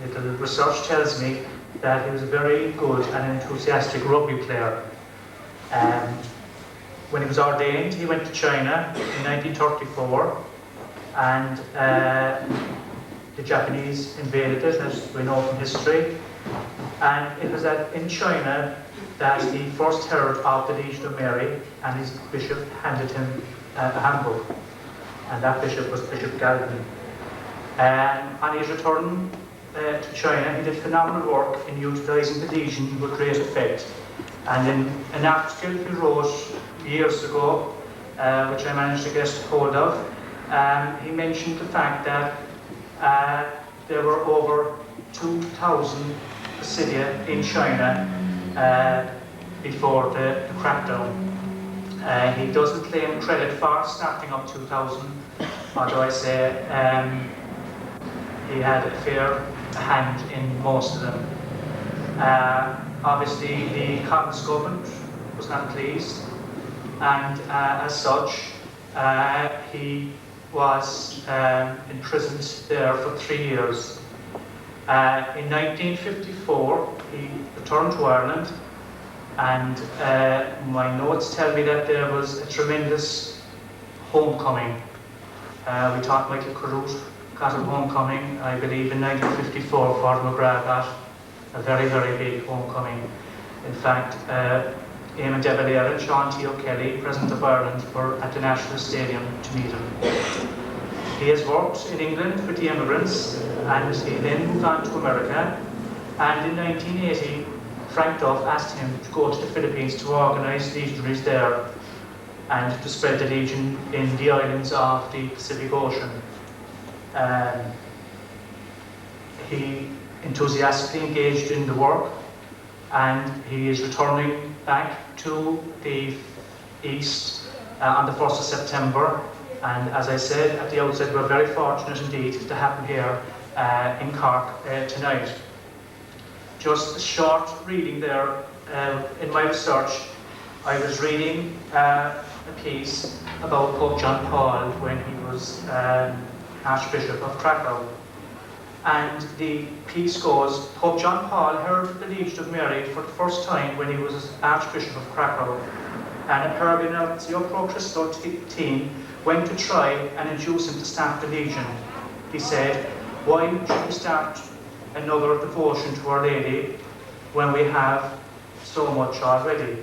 little research tells me that he was a very good and enthusiastic rugby player. When he was ordained, he went to China in 1934, and the Japanese invaded it, as we know from history. And it was in China that he first heard of the Legion of Mary, and his bishop handed him a handbook, and that bishop was Bishop Galvin. On his return to China, he did phenomenal work in utilising the Legion with great effect. And in an article he wrote years ago, which I managed to get hold of, he mentioned the fact that there were over 2,000 basilia in China before the crackdown. He doesn't claim credit for starting up 2,000, although I say he had a fair hand in most of them. Obviously, the Commons government was not pleased, and as such, he was imprisoned there for 3 years. In 1954, he returned to Ireland, and my notes tell me that there was a tremendous homecoming. We thought Michael Carruth got a homecoming, I believe, in 1954. Aidan McGrath got a very, very big homecoming. In fact, Eamon de Valera and Sean T. O'Kelly, President of Ireland, were at the National Stadium to meet him. He has worked in England with the immigrants, and he then moved on to America. And in 1980, Frank Duff asked him to go to the Philippines to organise legionaries there and to spread the Legion in the islands of the Pacific Ocean. He enthusiastically engaged in the work, and he is returning back to the East on the 1st of September. And as I said at the outset, we're very fortunate indeed to have him here in Cork tonight. Just a short reading there. In my research, I was reading a piece about Pope John Paul when he was Archbishop of Krakow. And the piece goes, Pope John Paul heard the Legion of Mary for the first time when he was Archbishop of Krakow. And Peregrinacio Pro Christo team went to try and induce him to start the Legion. He said, why should we start another devotion to Our Lady when we have so much already?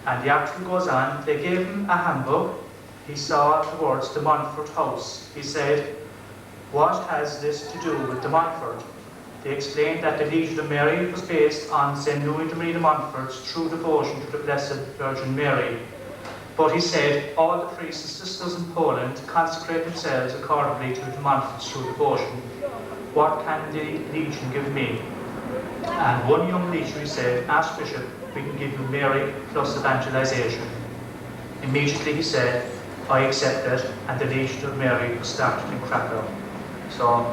And the article goes on, they gave him a handbook. He saw the words, the Montfort House. He said, what has this to do with the Montfort? They explained that the Legion of Mary was based on St. Louis de Marie de Montfort's true devotion to the Blessed Virgin Mary. But he said, all the priests and sisters in Poland consecrate themselves accordingly to the Montfort's true devotion. What can the Legion give me? And one young legionary said, Archbishop, we can give you Mary plus evangelization. Immediately he said, I accept it, and the Legion of Mary was started in Krakow. So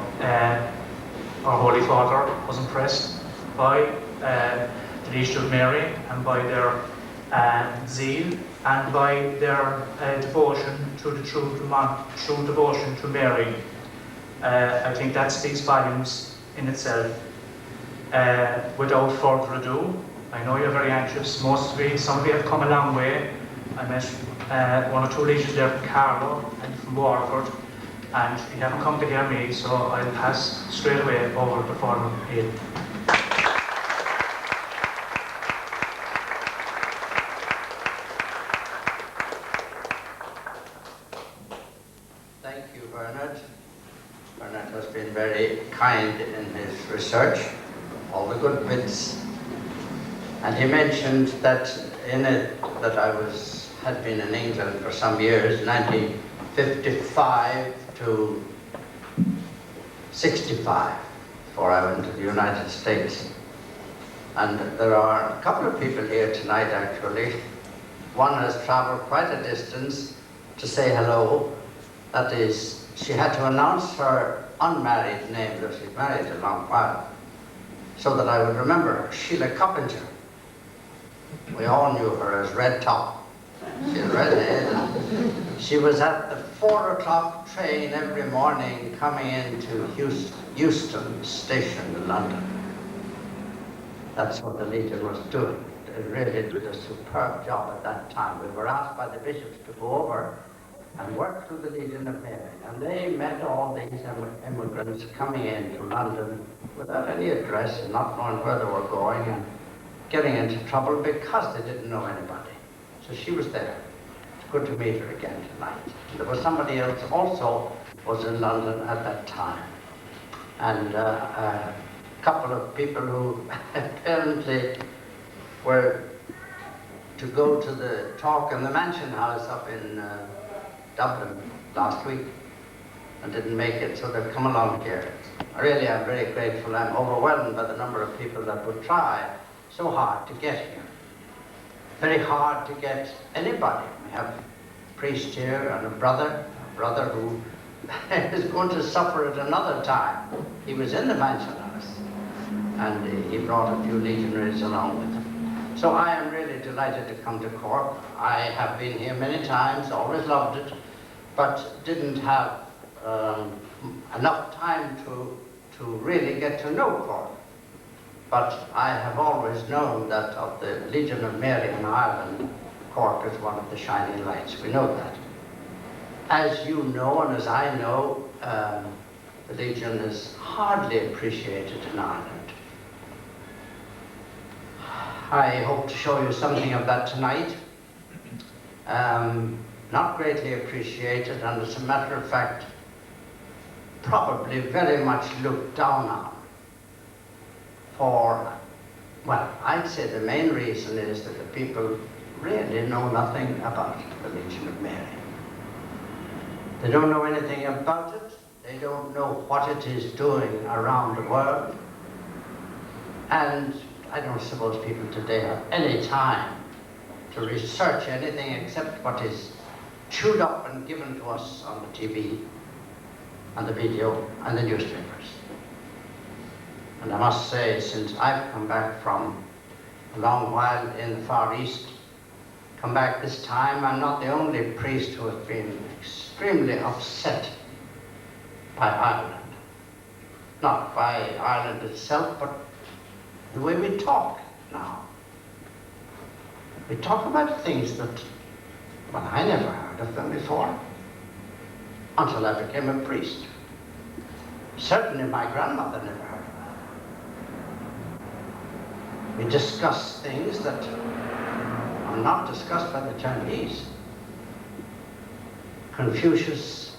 our Holy Father was impressed by the Legion of Mary and by their zeal and by their devotion to the true devotion to Mary. I think that speaks volumes in itself. Without further ado, I know you're very anxious. Some of you have come a long way. I met one or two legions there from Carlow and from Waterford, and you haven't come to hear me, so I'll pass straight away over to Father Aidan. Thank you, Bernard. Bernard has been very kind in his research, all the good bits. And he mentioned that in it that I had been in England for some years, 1955 to 65, before I went to the United States. And there are a couple of people here tonight, actually. One has traveled quite a distance to say hello. That is, she had to announce her unmarried name, because she's married a long while, so that I would remember her, Sheila Coppinger. We all knew her as Red Top. She's a redhead. And she was at the 4 o'clock train every morning coming into Euston Station in London. That's what the Legion was doing. They really did a superb job at that time. We were asked by the bishops to go over and work through the Legion of Mary. And they met all these immigrants coming into London without any address and not knowing where they were going and getting into trouble because they didn't know anybody. So she was there. It's good to meet her again tonight. There was somebody else also was in London at that time. And a couple of people who apparently were to go to the talk in the Mansion House up in Dublin last week and didn't make it, so they've come along here. Really, I'm very grateful. I'm overwhelmed by the number of people that would try so hard to get here. Very hard to get anybody. We have a priest here and a brother who is going to suffer at another time. He was in the Mansion House and he brought a few legionaries along with him. So I am really delighted to come to Cork. I have been here many times, always loved it, but didn't have enough time to really get to know Cork. But I have always known that of the Legion of Mary in Ireland, Cork is one of the shining lights. We know that. As you know, and as I know, the Legion is hardly appreciated in Ireland. I hope to show you something of that tonight. Not greatly appreciated, and as a matter of fact, probably very much looked down on. For, well, I'd say the main reason is that the people really know nothing about the Legion of Mary. They don't know anything about it. They don't know what it is doing around the world. And I don't suppose people today have any time to research anything except what is chewed up and given to us on the TV and the video and the newspapers. And I must say, since I've come back from a long while in the Far East, come back this time, I'm not the only priest who has been extremely upset by Ireland. Not by Ireland itself, but the way we talk now. We talk about things that, well, I never heard of them before, until I became a priest. Certainly my grandmother never heard of them. We discuss things that are not discussed by the Chinese. Confucius,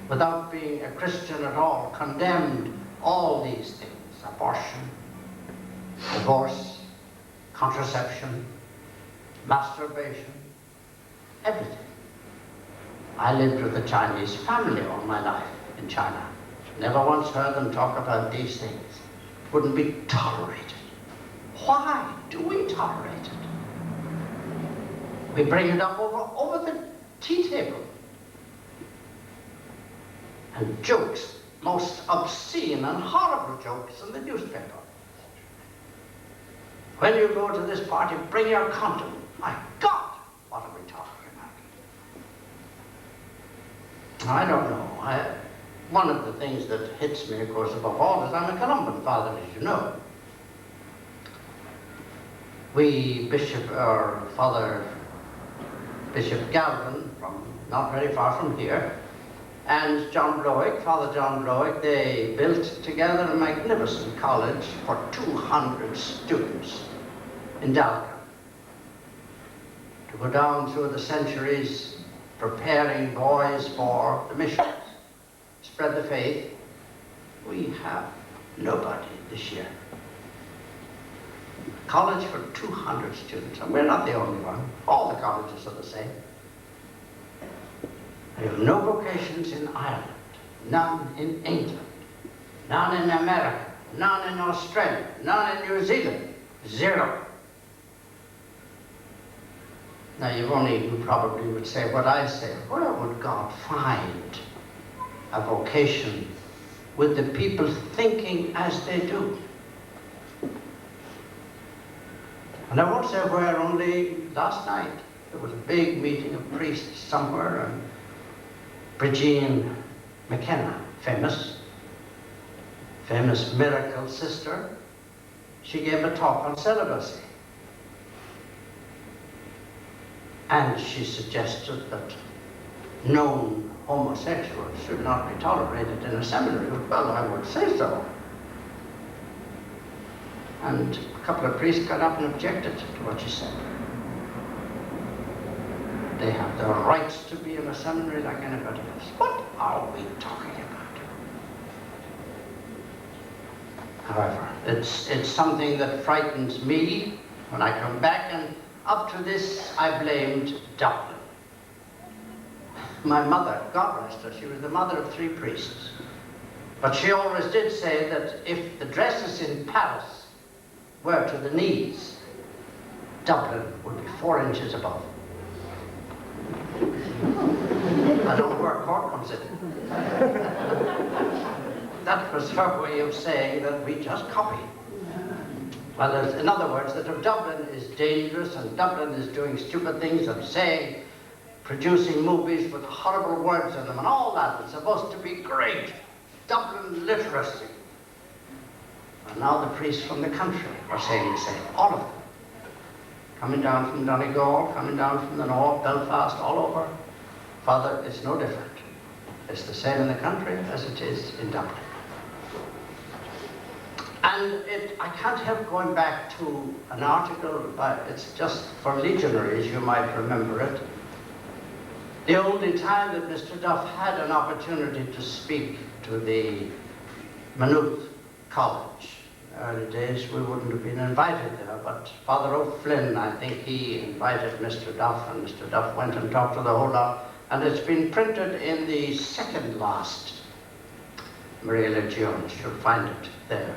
without being a Christian at all, condemned all these things: abortion, divorce, contraception, masturbation, everything. I lived with a Chinese family all my life in China. Never once heard them talk about these things. Wouldn't be tolerated. Why do we tolerate it? We bring it up over the tea table. And jokes, most obscene and horrible jokes in the newspaper. When you go to this party, bring your condom. My God, what are we talking about? I don't know. One of the things that hits me, of course, above all, is I'm a Columban Father, as you know. We, Father Bishop Galvin, from not very far from here, and John Blowick, Father John Blowick, they built together a magnificent college for 200 students in Dalca, to go down through the centuries preparing boys for the missions, spread the faith. We have nobody this year. College for 200 students, and we're not the only one. All the colleges are the same. There are no vocations in Ireland, none in England, none in America, none in Australia, none in New Zealand, zero. Now you probably would say what I say: where would God find a vocation with the people thinking as they do? And I won't say where, only last night There was a big meeting of priests somewhere, and Brigine McKenna, famous miracle sister, she gave a talk on celibacy. And she suggested that known homosexuals should not be tolerated in a seminary. Well, I would say so. And a couple of priests got up and objected to what she said. They have the rights to be in a seminary like anybody else. What are we talking about? However, it's something that frightens me when I come back, and up to this I blamed Dublin. My mother, God rest her, she was the mother of 3 priests. But she always did say that if the dresses in Paris were to the knees, Dublin would be 4 inches above. I don't know where Cork comes in. That was her way of saying that we just copy. Well, in other words, that if Dublin is dangerous and Dublin is doing stupid things and saying, producing movies with horrible words in them and all that, it's supposed to be great. Dublin literacy. And now the priests from the country are saying the same, all of them. Coming down from Donegal, coming down from the north, Belfast, all over. Father, it's no different. It's the same in the country as it is in Dublin. And I can't help going back to an article, it's just for legionaries, you might remember it. The only time that Mr. Duff had an opportunity to speak to the Maynooth College. In the early days, we wouldn't have been invited there, but Father O'Flynn, I think he invited Mr. Duff, and Mr. Duff went and talked to the whole lot, and it's been printed in the second last Maria Legiones. You'll find it there.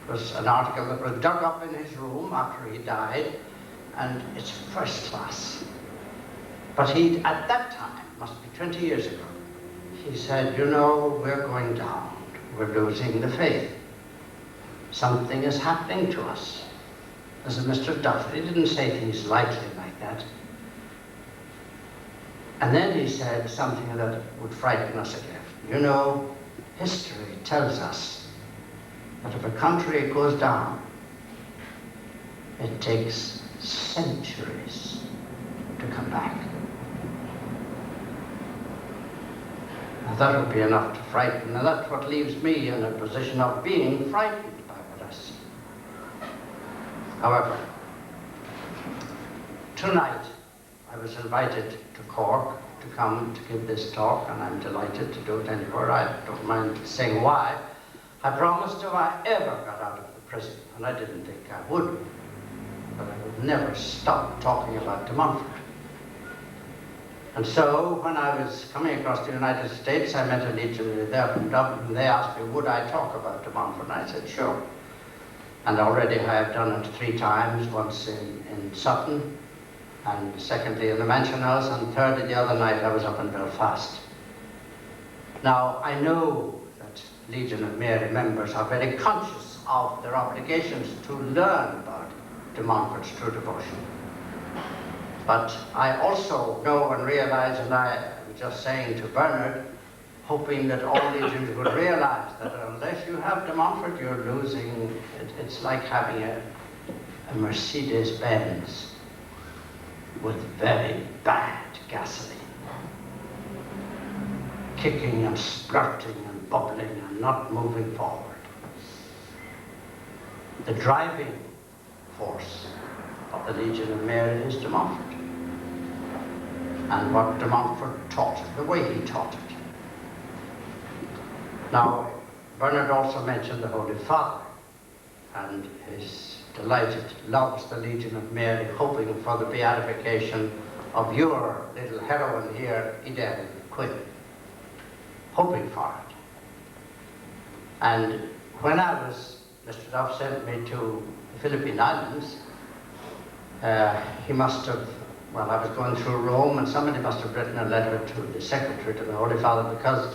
It was an article that was dug up in his room after he died, and it's first class. But he, at that time, must be 20 years ago, he said, you know, we're going down. We're losing the faith. Something is happening to us. As a Mr. Duff, he didn't say things lightly like that. And then he said something that would frighten us again. You know, history tells us that if a country goes down, it takes centuries to come back. Now, that would be enough to frighten, and that's what leaves me in a position of being frightened by what I see. However, tonight I was invited to Cork to come to give this talk, and I'm delighted to do it anywhere. I don't mind saying why. I promised if I ever got out of the prison, and I didn't think I would, but I would never stop talking about de Montfort. And so, when I was coming across the United States, I met a legionary there from Dublin, and they asked me, would I talk about de Montfort? And I said, sure. And already I have done it 3 times, once in Sutton, and secondly in the Mansion House, and thirdly the other night I was up in Belfast. Now, I know that Legion of Mary members are very conscious of their obligations to learn about de Montfort's true devotion. But I also know and realize, and I was just saying to Bernard, hoping that all legions would realize that unless you have de Montfort, you're losing. It's like having a Mercedes-Benz with very bad gasoline, kicking and splurting and bubbling and not moving forward. The driving force of the Legion of Mary is de Montfort, and what de Montfort taught it, the way he taught it. Now, Bernard also mentioned the Holy Father, and is delighted, loves the Legion of Mary, hoping for the beatification of your little heroine here, Aidan Quinn, hoping for it. And when Mr. Duff sent me to the Philippine Islands, he must have, well, I was going through Rome, and somebody must have written a letter to the secretary to the Holy Father, because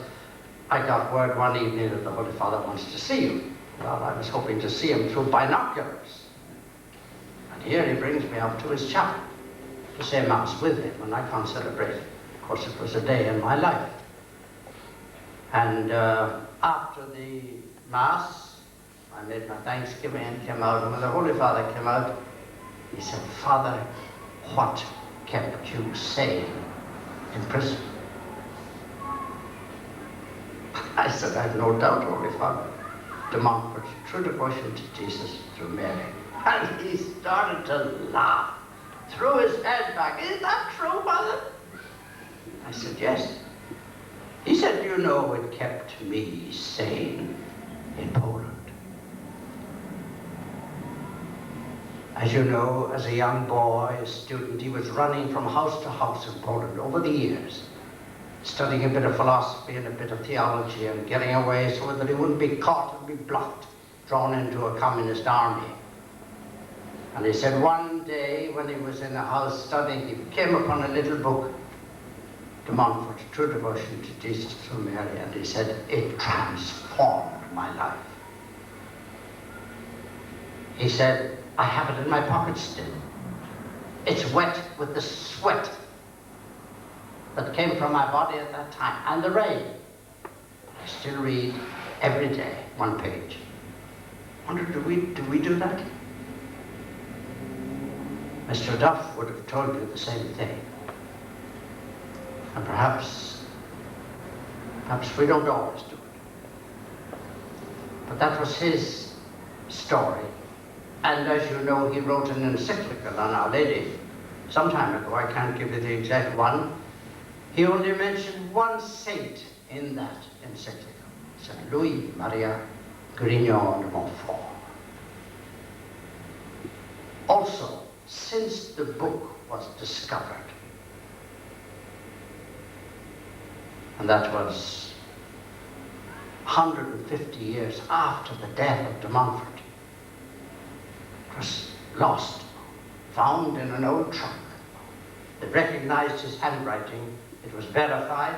I got word one evening that the Holy Father wants to see you. Well, I was hoping to see him through binoculars. And here he brings me up to his chapel. to say Mass with him, and I can't celebrate it. Of course, it was a day in my life. And after the Mass, I made my thanksgiving and came out, and when the Holy Father came out, he said, "Father, what kept you sane in prison?" I said, "I've no doubt, Holy Father, de Montfort, true devotion to Jesus through Mary." And he started to laugh, threw his head back. "Is that true, Father?" I said, "Yes." He said, "You know, it kept me sane in Poland." As you know, as a young boy, a student, he was running from house to house in Poland over the years, studying a bit of philosophy and a bit of theology and getting away so that he wouldn't be caught and be blocked, drawn into a communist army. And he said one day when he was in a house studying, he came upon a little book, de Montfort, True Devotion to Jesus through Mary, and he said, "It transformed my life." He said, "I have it in my pocket still. It's wet with the sweat that came from my body at that time, and the rain. I still read every day, one page." Wonder, do we do that? Mr. Duff would have told you the same thing. And perhaps we don't always do it. But that was his story. And as you know, he wrote an encyclical on Our Lady some time ago. I can't give you the exact one. He only mentioned one saint in that encyclical, St. Louis Maria Grignon de Montfort. Also, since the book was discovered, and that was 150 years after the death of de Montfort, it was lost, found in an old trunk. They recognized his handwriting, it was verified,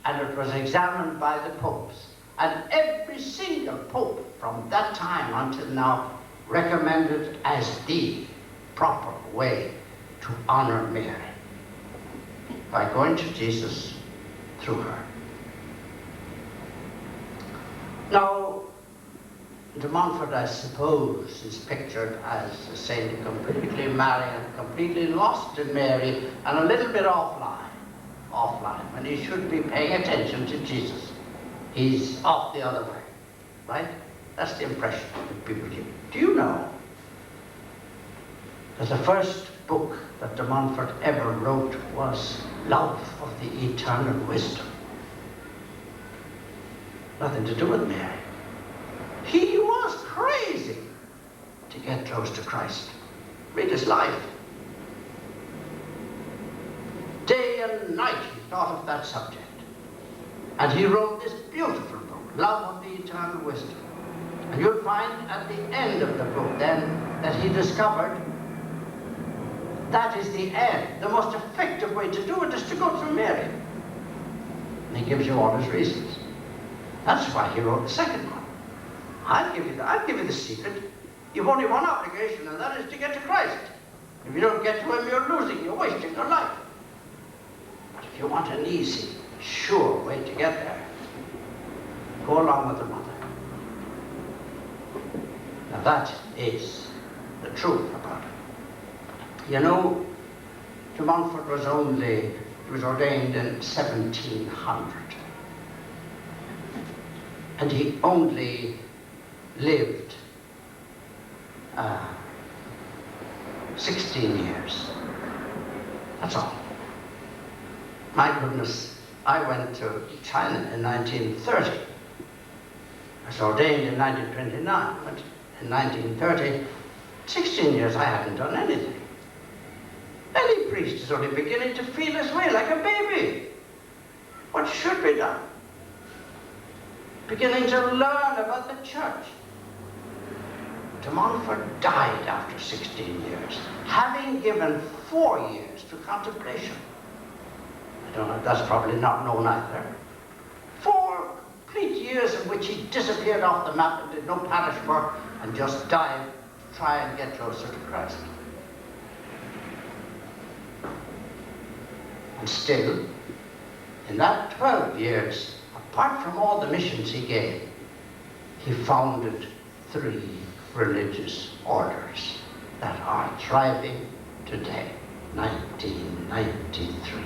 and it was examined by the popes. And every single pope from that time until now recommended it as the proper way to honor Mary, by going to Jesus through her. Now, de Montfort, I suppose, is pictured as a saint completely married and completely lost in Mary and a little bit offline, when he should be paying attention to Jesus. He's off the other way, right? That's the impression that people give. Do you know that the first book that de Montfort ever wrote was Love of the Eternal Wisdom? Nothing to do with Mary. He was crazy to get close to Christ. Read his life. Day and night he thought of that subject. And he wrote this beautiful book, Love of the Eternal Wisdom. And you'll find at the end of the book then that he discovered that is the end. The most effective way to do it is to go through Mary. And he gives you all his reasons. That's why he wrote the second one. I'll give you the secret. You've only one obligation, and that is to get to Christ. If you don't get to him, you're losing, you're wasting your life. But if you want an easy, sure way to get there, go along with the mother. Now that is the truth about it. You know, de Montfort was ordained in 1700. And he only lived 16 years. That's all. My goodness, I went to China in 1930. I was ordained in 1929, but in 1930, 16 years I hadn't done anything. Any priest is only beginning to feel his way like a baby. What should be done? Beginning to learn about the church. De Montfort died after 16 years, having given 4 years to contemplation. I don't know, that's probably not known either. 4 complete years in which he disappeared off the map and did no parish work and just died to try and get closer to Christ. And still, in that 12 years, apart from all the missions he gave, he founded 3 religious orders that are thriving today, 1993.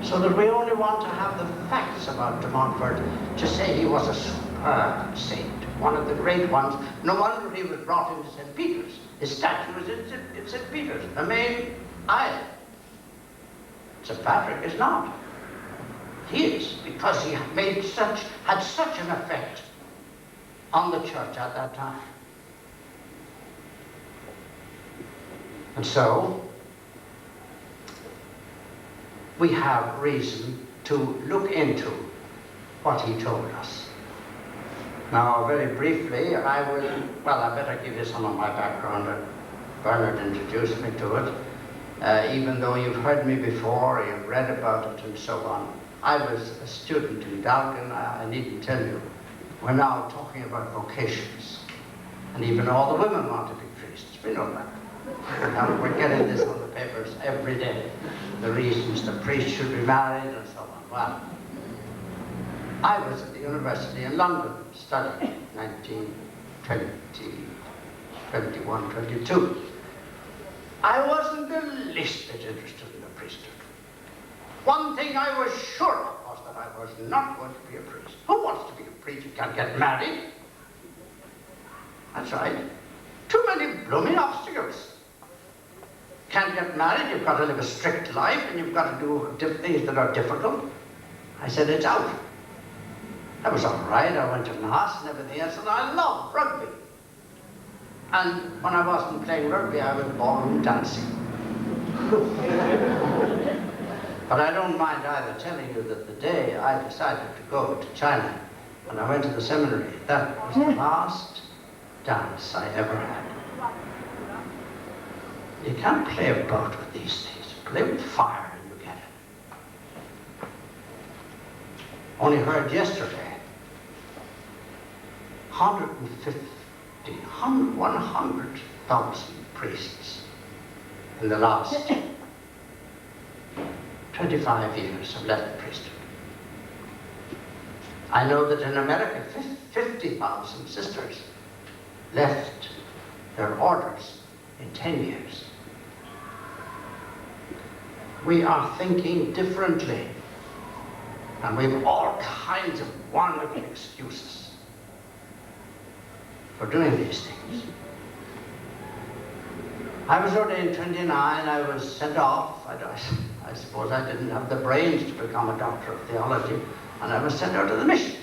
So that we only want to have the facts about de Montfort to say he was a superb saint, one of the great ones. No wonder he was brought into St. Peter's. His statue is in St. Peter's, the main aisle. St. Patrick is not. He is, because he had such an effect on the church at that time. And so, we have reason to look into what he told us. Now, very briefly, I better give you some of my background. Bernard introduced me to it. Even though you've heard me before, you've read about it and so on. I was a student in Dalkin, I needn't tell you. We're now talking about vocations. And even all the women want to be priests, we know that. Now, we're getting this on the papers every day. The reasons the priest should be married and so on. Well, I was at the university in London studying 1920, 21, 22. I wasn't the least bit interested in the priesthood. One thing I was sure of was that I was not going to be a priest. Who wants to be a priest? You can't get married. That's right. Too many blooming obstacles. Can't get married, you've got to live a strict life, and you've got to do things that are difficult. I said, it's out. That was all right. I went to Mass and everything else, and I loved rugby. And when I wasn't playing rugby, I was ballroom dancing. But I don't mind either telling you that the day I decided to go to China, when I went to the seminary, that was the last dance I ever had. You can't play about with these things. Play with fire and you get it. Only heard yesterday, 100,000 priests in the last 25 years have left the priesthood. I know that in America, 50,000 sisters left their orders in 10 years. We are thinking differently, and we have all kinds of wonderful excuses for doing these things. I was ordained in 29, I was sent off. I suppose I didn't have the brains to become a doctor of theology, and I was sent out to the missions.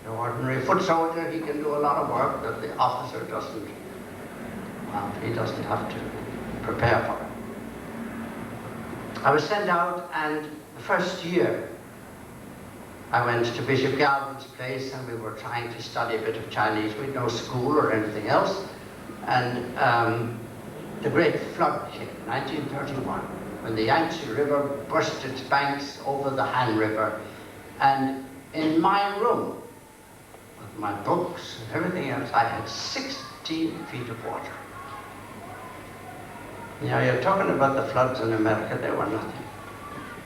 The ordinary foot soldier, he can do a lot of work that the officer doesn't, well, he doesn't have to prepare for it. I was sent out, and the first year I went to Bishop Galvin's place, and we were trying to study a bit of Chinese. We had no school or anything else. And the great flood came, 1931, when the Yangtze River burst its banks over the Han River. And in my room, with my books and everything else, I had 16 feet of water. You know, you're talking about the floods in America, they were nothing.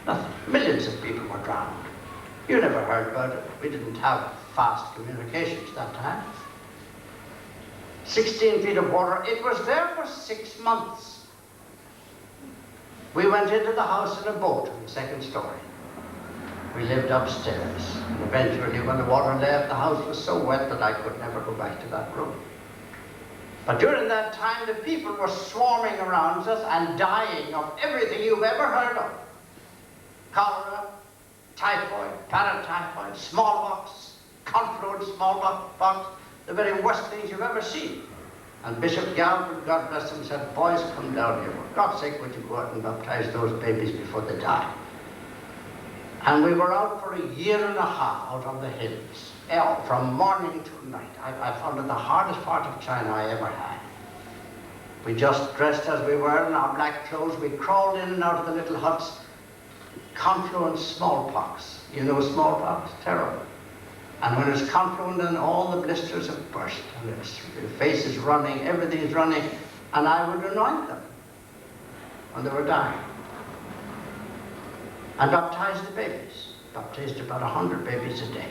Nothing. Millions of people were drowned. You never heard about it. We didn't have fast communications that time. 16 feet of water. It was there for 6 months. We went into the house in a boat in the second story. We lived upstairs. And eventually, when the water left, the house was so wet that I could never go back to that room. But during that time, the people were swarming around us and dying of everything you've ever heard of. Cholera, typhoid, paratyphoid, smallpox, confluent smallpox, the very worst things you've ever seen. And Bishop Galvin, God bless him, said, boys, come down here. For God's sake, would you go out and baptize those babies before they die? And we were out for a year and a half out on the hills, from morning to night. I found it the hardest part of China I ever had. We just dressed as we were in our black clothes. We crawled in and out of the little huts. Confluent smallpox. You know smallpox? Terrible. And when it's confluent, and all the blisters have burst, and their face is running, everything is running, and I would anoint them when they were dying. and baptized the babies. Baptized about 100 babies a day.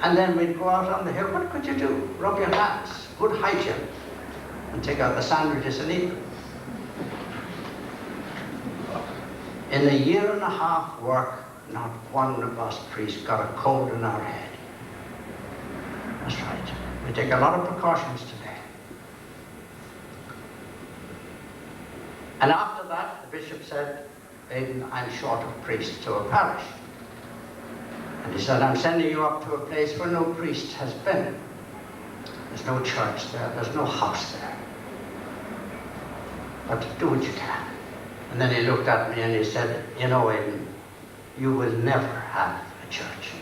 And then we'd go out on the hill. What could you do? Rub your hands, good hygiene, and take out the sandwiches and eat them. In a year and a half work, not one of us priests got a cold in our head. That's right. We take a lot of precautions today. And after that, the bishop said, Aidan, I'm short of priests to a parish. And he said, I'm sending you up to a place where no priest has been. There's no church there, there's no house there. But do what you can. And then he looked at me and he said, you know, Aidan, you will never have a church.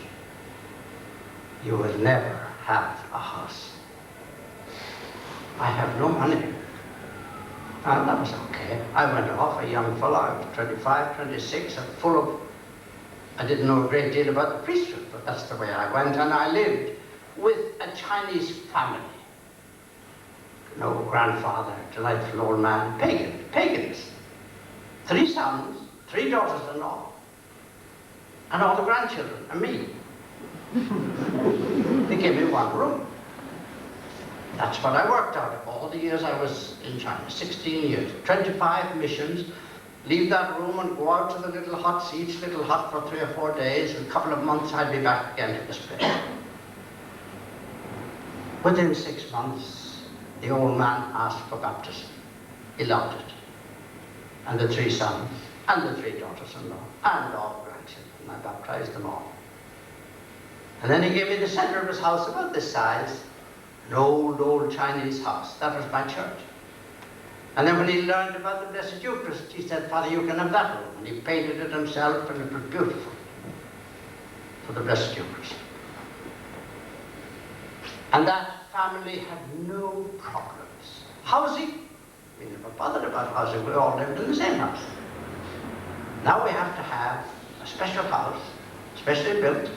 You will never have a house. I have no money. And that was okay. I went off, a young fellow, I was 25, 26, and full of, I didn't know a great deal about the priesthood, but that's the way I went, and I lived with a Chinese family. No grandfather, delightful old man, pagans. 3 sons, 3 daughters-in-law, and all the grandchildren, and me. They gave me 1 room. That's what I worked out of all the years I was in China, 16 years, 25 missions, leave that room and go out to the little huts, each little hut for 3 or 4 days, and a couple of months I'd be back again to this place. Within 6 months, the old man asked for baptism. He loved it. And the 3 sons, and the 3 daughters-in-law, and all the grandchildren. I baptized them all. And then he gave me the center of his house, about this size, an old Chinese house. That was my church. And then when he learned about the Blessed Eucharist, he said, Father, you can have that room. And he painted it himself, and it was beautiful for the Blessed Eucharist. And that family had no problems. Housing, we never bothered about housing. We all lived in the same house. Now we have to have a special house, specially built,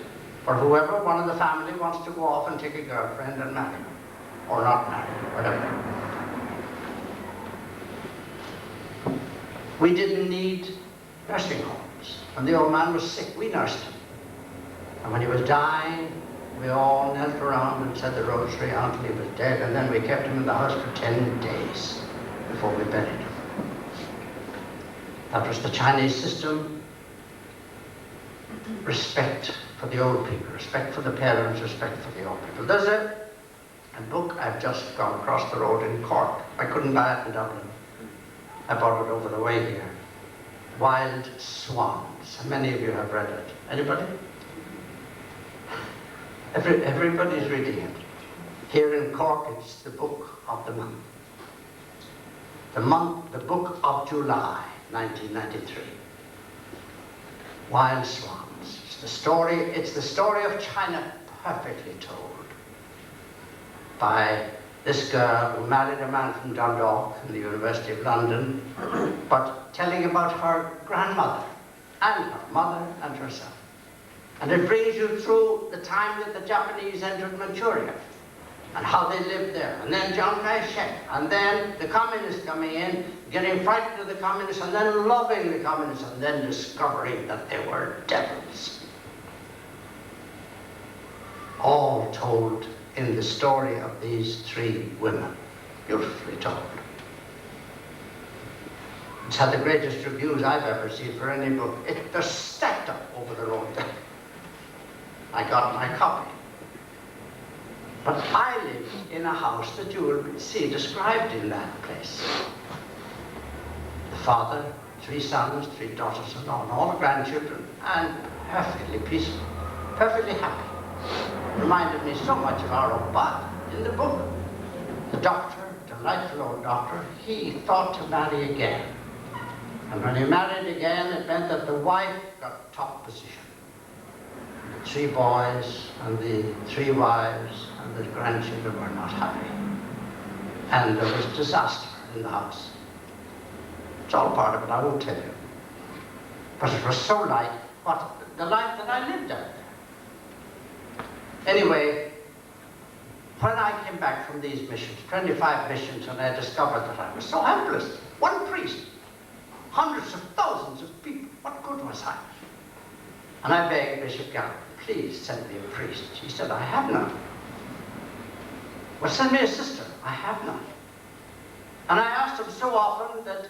for whoever one of the family wants to go off and take a girlfriend and marry her. Or not marry her, whatever. We didn't need nursing homes. When the old man was sick, we nursed him. And when he was dying, we all knelt around and said the rosary until he was dead, and then we kept him in the house for 10 days before we buried him. That was the Chinese system. Respect for the old people, respect for the parents, respect for the old people. There's a book I've just gone across the road in Cork. I couldn't buy it in Dublin. I bought it over the way here. Wild Swans. Many of you have read it. Anybody? Everybody's reading it. Here in Cork, it's the book of the month. The book of July, 1993. Wild Swans. It's the story of China perfectly told by this girl who married a man from Dundalk in the University of London, but telling about her grandmother and her mother and herself. And it brings you through the time that the Japanese entered Manchuria and how they lived there. And then Chiang Kai-shek, and then the communists coming in, getting frightened of the communists, and then loving the communists, and then discovering that they were devils. All told in the story of these 3 women, beautifully told. It's had the greatest reviews I've ever seen for any book. They're stacked up over the road there. I got my copy. But I live in a house that you will see described in that place. The father, 3 sons, 3 daughters-in-law, and all the grandchildren, and perfectly peaceful, perfectly happy. Reminded me so much of our own father in the book. The doctor, delightful old doctor, he thought to marry again. And when he married again, it meant that the wife got top position. The 3 boys and the 3 wives and the grandchildren were not happy. And there was disaster in the house. It's all part of it, I won't tell you. But it was so like the life that I lived out there. Anyway, when I came back from these missions, 25 missions, and I discovered that I was so helpless. 1 priest. hundreds of thousands of people. What good was I? And I begged Bishop Gallup, please send me a priest. He said, I have none. Well, send me a sister. I have none. And I asked him so often that